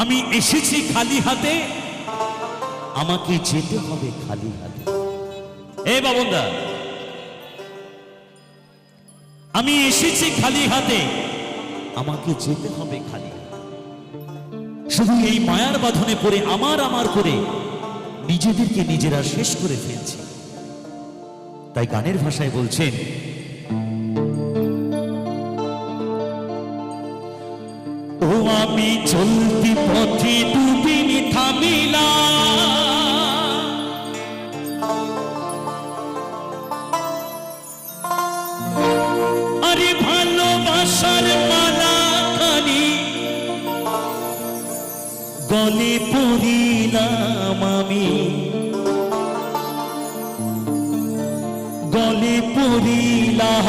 আমি এসেছি খালি হাতে, আমাকে যেতে হবে খালি হাতে। এ বাবনদা, আমি এসেছি খালি হাতে, আমাকে যেতে হবে খালি হাতে। শুধু এই মায়ার বাঁধনে পড়ে আমার করে নিজেদেরকে নিজেরা শেষ করে ফেলছি। তাই গানের ভাষায় বলছেন, ও আমি চলতি পথে দুদিনই থামিলা, আরে ভালোবাসার মালা খানি গলে পড়িলাম আমি, গলে পড়িলাম।